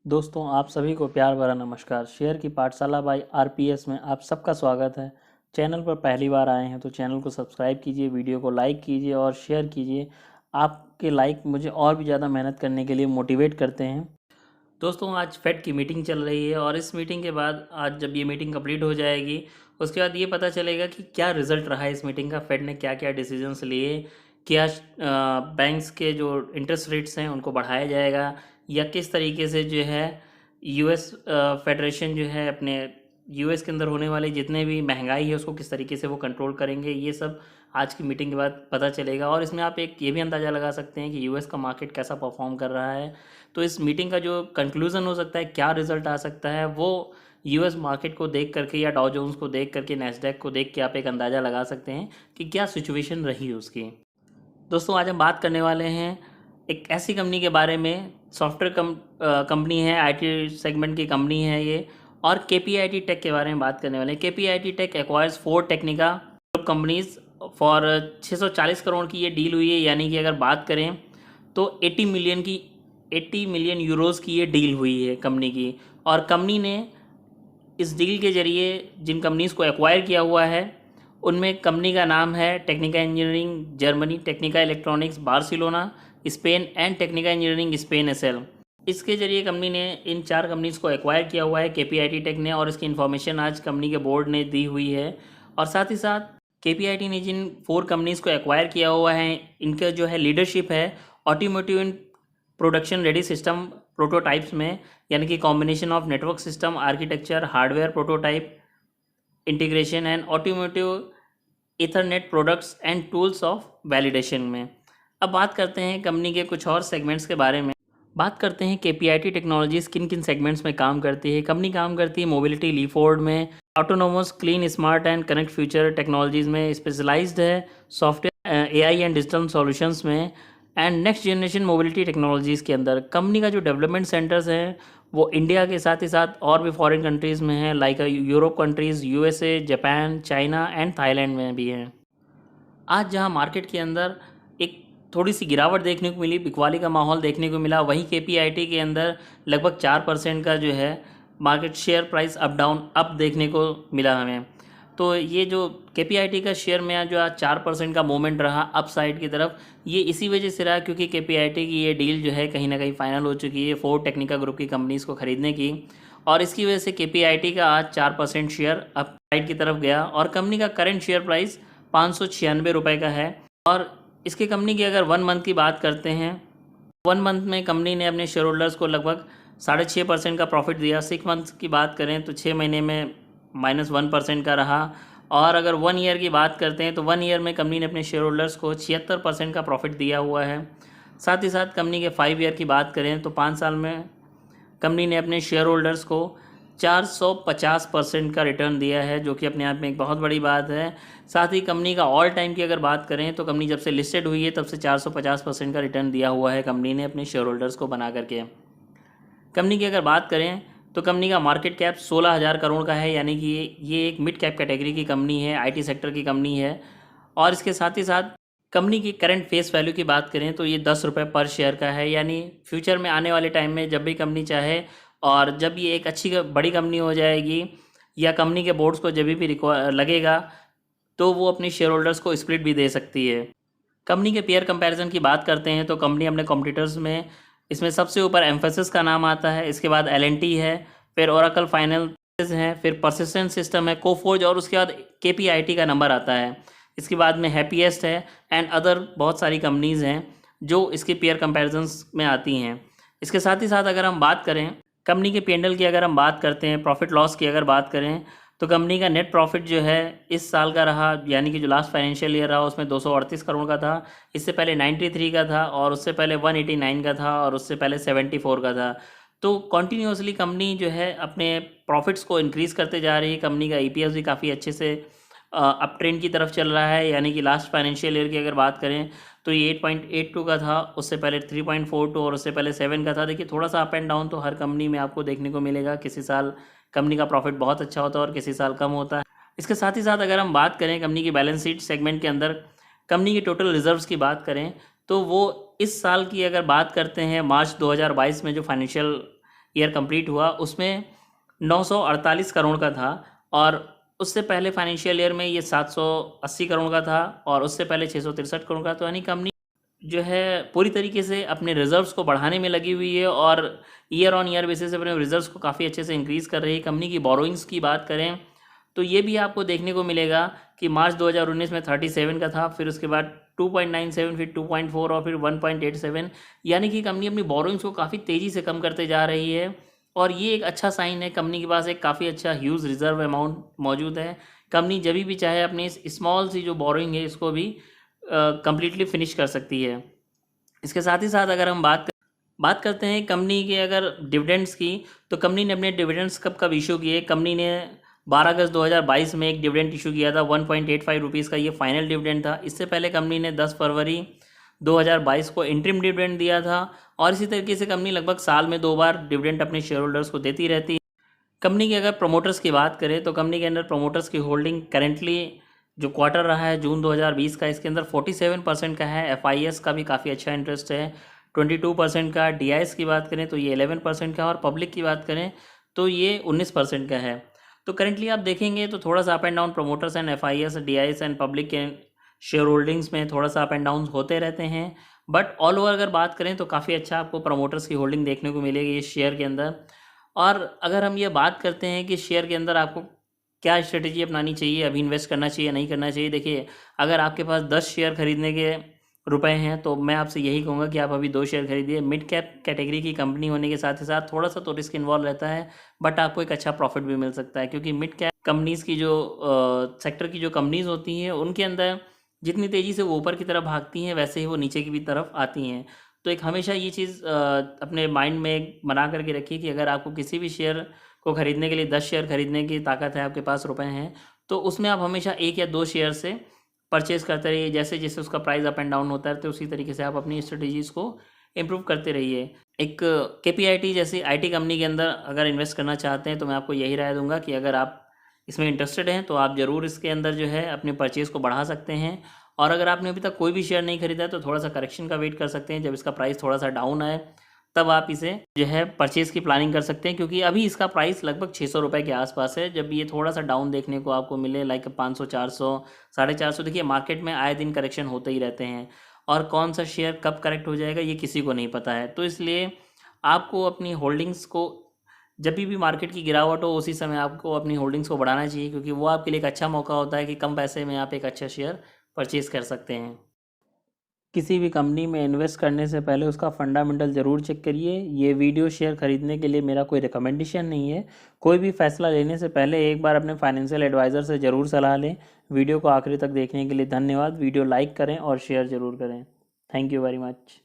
दोस्तों आप सभी को प्यार भरा नमस्कार। शेयर की पाठशाला बाय आरपीएस में आप सबका स्वागत है। चैनल पर पहली बार आए हैं तो चैनल को सब्सक्राइब कीजिए, वीडियो को लाइक कीजिए और शेयर कीजिए। आपके लाइक मुझे और भी ज़्यादा मेहनत करने के लिए मोटिवेट करते हैं। दोस्तों आज फेड की मीटिंग चल रही है और इस मीटिंग के बाद आज जब ये मीटिंग कंप्लीट हो जाएगी उसके बाद ये पता चलेगा कि क्या रिज़ल्ट रहा है इस मीटिंग का, फेड ने क्या क्या डिसीजंस लिए, क्या बैंक्स के जो इंटरेस्ट रेट्स हैं उनको बढ़ाया जाएगा या किस तरीके से जो है यूएस फेडरेशन जो है अपने यूएस के अंदर होने वाली जितने भी महंगाई है उसको किस तरीके से वो कंट्रोल करेंगे, ये सब आज की मीटिंग के बाद पता चलेगा। और इसमें आप एक ये भी अंदाज़ा लगा सकते हैं कि यूएस का मार्केट कैसा परफॉर्म कर रहा है। तो इस मीटिंग का जो कंक्लूज़न हो सकता है, क्या रिजल्ट आ सकता है, वो यूएस मार्केट को देख करके या डाउ जोन्स को देख करके, नैस्डैक को देख के आप एक अंदाज़ा लगा सकते हैं कि क्या सिचुएशन रही उसकी। दोस्तों आज हम बात करने वाले हैं एक ऐसी कंपनी के बारे में, सॉफ्टवेयर कंपनी है, आईटी सेगमेंट की कंपनी है ये, और केपीआईटी टेक के बारे में बात करने वाले हैं। KPIT tech acquires 4 Technica companies for 640 crore की ये डील हुई है। यानी कि अगर बात करें तो 80 मिलियन यूरोज़ की ये डील हुई है कंपनी की। और कंपनी ने इस डील के ज़रिए जिन कंपनीज़ को एक्वायर किया हुआ है उनमें कंपनी का नाम है Technica engineering Germany, Technica electronics Barcelona Spain and Technica engineering Spain SL. इसके ज़रिए कंपनी ने इन 4 कंपनीज़ को एक्वायर किया हुआ है केपीआईटी टेक ने, और इसकी इन्फॉर्मेशन आज कंपनी के बोर्ड ने दी हुई है। और साथ ही साथ केपीआईटी ने जिन 4 कंपनीज़ को एक्वायर किया हुआ है इनका जो है लीडरशिप है automotive and production ready system prototypes में, यानी कि combination of network system architecture, hardware prototype integration and automotive Ethernet products and tools of validation में। अब बात करते हैं कंपनी के कुछ और सेगमेंट्स के बारे में। बात करते हैं केपीआईटी टेक्नोलॉजीज किन किन सेगमेंट्स में काम करती है। कंपनी काम करती है मोबिलिटी लीफोर्ड में, autonomous clean smart and connect future technologies में, स्पेशलाइज्ड है software AI and digital solutions में, and next generation mobility technologies के अंदर। कंपनी का जो डेवलपमेंट सेंटर्स हैं वो इंडिया के साथ ही साथ और भी फॉरेन कंट्रीज़ में है, like Europe countries, USA, Japan, China and Thailand में भी हैं। आज जहां मार्केट के अंदर एक थोड़ी सी गिरावट देखने को मिली, बिकवाली का माहौल देखने को मिला, वहीं केपीआईटी के अंदर लगभग 4% का जो है market share price up down up देखने को मिला हमें। तो ये जो केपीआईटी का शेयर में जो आज 4% का मूवमेंट रहा अप साइड की तरफ, ये इसी वजह से रहा क्योंकि केपीआईटी की ये डील जो है कहीं ना कहीं फाइनल हो चुकी है 4 टेक्निका ग्रुप की कंपनीज़ को ख़रीदने की, और इसकी वजह से केपीआईटी का आज 4% शेयर अप साइड की तरफ गया और कंपनी का करंट शेयर प्राइस 596 रुपये का है। और इसकी कंपनी की अगर 1 मंथ की बात करते हैं, 1 मंथ में कंपनी ने अपने शेयर होल्डर्स को लगभग 6.5% का प्रॉफिट दिया। 6 मंथ की बात करें तो 6 महीने में -1% का रहा। और अगर 1 ईयर की बात करते हैं तो 1 ईयर में कंपनी ने अपने शेयर होल्डर्स को 76% का प्रॉफिट दिया हुआ है। साथ ही साथ कंपनी के 5 ईयर की बात करें तो 5 साल में कंपनी ने अपने शेयर होल्डर्स को 450% का रिटर्न दिया है, जो कि अपने आप में एक बहुत बड़ी बात है। साथ ही कंपनी का ऑल टाइम की अगर बात करें तो कंपनी जब से लिस्टेड हुई है तब से 450% का रिटर्न दिया हुआ है कंपनी ने अपने शेयर होल्डर्स को बना करके। कंपनी की अगर बात करें तो कंपनी का मार्केट कैप 16,000 करोड़ का है, यानी कि ये एक मिड कैप कैटेगरी की कंपनी है, आईटी सेक्टर की कंपनी है। और इसके साथ ही साथ कंपनी की करंट फेस वैल्यू की बात करें तो ये 10 रुपये पर शेयर का है, यानी फ्यूचर में आने वाले टाइम में जब भी कंपनी चाहे और जब ये एक अच्छी बड़ी कंपनी हो जाएगी या कंपनी के बोर्ड्स को जब भी लगेगा तो वो अपने शेयर होल्डर्स को स्प्लिट भी दे सकती है। कंपनी के पेयर कंपैरिजन की बात करते हैं तो कंपनी अपने कॉम्पिटिटर्स में इसमें सबसे ऊपर एम्फेसिस का नाम आता है, इसके बाद एल&टी है, फिर ओरेकल फाइनेंस है, फिर परसिस्टेंट सिस्टम है, कोफोर्ज, और उसके बाद केपीआईटी का नंबर आता है। इसके बाद में हैप्पीएस्ट है एंड अदर बहुत सारी कंपनीज़ हैं जो इसके पेयर कंपैरिजन्स में आती हैं। इसके साथ ही साथ अगर हम बात करें कंपनी के P&L की, अगर हम बात करते हैं प्रॉफिट लॉस की अगर बात करें तो कंपनी का नेट प्रॉफिट जो है इस साल का रहा, यानी कि जो लास्ट फाइनेंशियल ईयर रहा उसमें 238 करोड़ का था। इससे पहले 93 का था, और उससे पहले 189 का था, और उससे पहले 74 का था। तो कॉन्टीन्यूसली कंपनी जो है अपने प्रॉफिट्स को इंक्रीज़ करते जा रही है। कंपनी का ईपीएस भी काफ़ी अच्छे से अप ट्रेंड की तरफ चल रहा है, यानी कि लास्ट फाइनेंशियल ईयर की अगर बात करें तो ये 8.82 का था, उससे पहले 3.42 और उससे पहले 7 का था। देखिए थोड़ा सा अप एंड डाउन तो हर कंपनी में आपको देखने को मिलेगा, किसी साल कंपनी का प्रॉफिट बहुत अच्छा होता है और किसी साल कम होता है। इसके साथ ही साथ अगर हम बात करें कंपनी की बैलेंस शीट सेगमेंट के अंदर कंपनी की टोटल रिजर्व्स की बात करें तो वो इस साल की अगर बात करते हैं मार्च 2022 में जो फाइनेंशियल ईयर कंप्लीट हुआ उसमें 948 करोड़ का था, और उससे पहले फाइनेंशियल ईयर में ये 780 करोड़ का था, और उससे पहले 663 करोड़ का। तो यानी कंपनी जो है पूरी तरीके से अपने रिजर्व्स को बढ़ाने में लगी हुई है, और ईयर ऑन ईयर बेसिस से अपने रिजर्व्स को काफ़ी अच्छे से इंक्रीज़ कर रही है। कंपनी की बोरोइंग्स की बात करें तो ये भी आपको देखने को मिलेगा कि मार्च 2019 में 37 का था, फिर उसके बाद 2.97, फिर 2.4 और फिर 1.87, यानी कि कंपनी अपनी बोरोइंग्स को काफ़ी तेज़ी से कम करते जा रही है। और ये एक अच्छा साइन है, कंपनी के पास एक काफ़ी अच्छा ह्यूज रिजर्व अमाउंट मौजूद है। कंपनी जब भी चाहे अपनी इस स्मॉल सी जो बोरोइंग है इसको भी कंप्लीटली फिनिश कर सकती है। इसके साथ ही साथ अगर हम बात करते हैं कंपनी के अगर डिविडेंड्स की, तो कंपनी ने अपने डिविडेंड्स कब कब इशू किए। कंपनी ने 12 अगस्त 2022 में एक डिविडेंड इशू किया था 1.85 रुपीज़ का, ये फाइनल डिविडेंड था। इससे पहले कंपनी ने 10 फरवरी 2022 को इंटरिम डिविडेंड दिया था, और इसी तरीके से कंपनी लगभग साल में 2 बार डिविडेंड अपने शेयर होल्डर्स को देती रहती है। कंपनी के अगर प्रमोटर्स की बात करें तो कंपनी के अंदर प्रमोटर्स की होल्डिंग करेंटली जो क्वार्टर रहा है जून 2020 का, इसके अंदर 47% का है। FIS का भी काफ़ी अच्छा इंटरेस्ट है 22% का। DIS की बात करें तो ये 11% का है, और पब्लिक की बात करें तो ये 19% का है। तो करेंटली आप देखेंगे तो थोड़ा सा up and down promoters and FIS, DIS and public के शेयर होल्डिंग्स में थोड़ा सा अप एंड डाउन होते रहते हैं। बट ऑल ओवर अगर बात करें तो काफ़ी अच्छा आपको प्रमोटर्स की होल्डिंग देखने को मिलेगी इस शेयर के अंदर। और अगर हम ये बात करते हैं कि शेयर के अंदर आपको क्या स्ट्रेटेजी अपनानी चाहिए, अभी इन्वेस्ट करना चाहिए नहीं करना चाहिए, देखिए अगर आपके पास 10 शेयर खरीदने के रुपए हैं तो मैं आपसे यही कहूँगा कि आप अभी 2 शेयर खरीदिए। मिड कैप कैटेगरी की कंपनी होने के साथ ही साथ थोड़ा सा तो रिस्क इन्वॉल्व रहता है, बट आपको एक अच्छा प्रॉफिट भी मिल सकता है, क्योंकि मिड कैप कंपनीज़ की जो सेक्टर की जो कंपनीज़ होती हैं उनके अंदर जितनी तेज़ी से वो ऊपर की तरफ भागती हैं वैसे ही वो नीचे की भी तरफ आती हैं। तो एक हमेशा ये चीज़ अपने माइंड में बना करके रखिए कि अगर आपको किसी भी शेयर को खरीदने के लिए 10 शेयर खरीदने की ताकत है, आपके पास रुपए हैं, तो उसमें आप हमेशा 1 या 2 शेयर से परचेज करते रहिए। जैसे जैसे उसका प्राइस अप एंड डाउन होता है तो उसी तरीके से आप अपनी स्ट्रेटजीज़ को इम्प्रूव करते रहिए। एक KPIT जैसी IT कंपनी के अंदर अगर इन्वेस्ट करना चाहते हैं तो मैं आपको यही राय दूंगा कि अगर आप इसमें इंटरेस्टेड हैं तो आप ज़रूर इसके अंदर जो है अपने परचेज़ को बढ़ा सकते हैं। और अगर आपने अभी तक कोई भी शेयर नहीं खरीदा है तो थोड़ा सा करेक्शन का वेट कर सकते हैं। जब इसका प्राइस थोड़ा सा डाउन आए तब आप इसे जो है परचेज़ की प्लानिंग कर सकते हैं, क्योंकि अभी इसका प्राइस लगभग 600 रुपये के आसपास है। जब ये थोड़ा सा डाउन देखने को आपको मिले लाइक 500, 400, 450, देखिए मार्केट में आए दिन करेक्शन होते ही रहते हैं, और कौन सा शेयर कब करेक्ट हो जाएगा ये किसी को नहीं पता है। तो इसलिए आपको अपनी होल्डिंग्स को जब भी मार्केट की गिरावट हो उसी समय आपको अपनी होल्डिंग्स को बढ़ाना चाहिए, क्योंकि वो आपके लिए एक अच्छा मौका होता है कि कम पैसे में आप एक अच्छा शेयर परचेज़ कर सकते हैं। किसी भी कंपनी में इन्वेस्ट करने से पहले उसका फंडामेंटल ज़रूर चेक करिए। ये वीडियो शेयर खरीदने के लिए मेरा कोई रिकमेंडेशन नहीं है। कोई भी फैसला लेने से पहले एक बार अपने फाइनेंशियल एडवाइज़र से ज़रूर सलाह लें। वीडियो को आखिरी तक देखने के लिए धन्यवाद। वीडियो लाइक करें और शेयर ज़रूर करें। Thank you very much.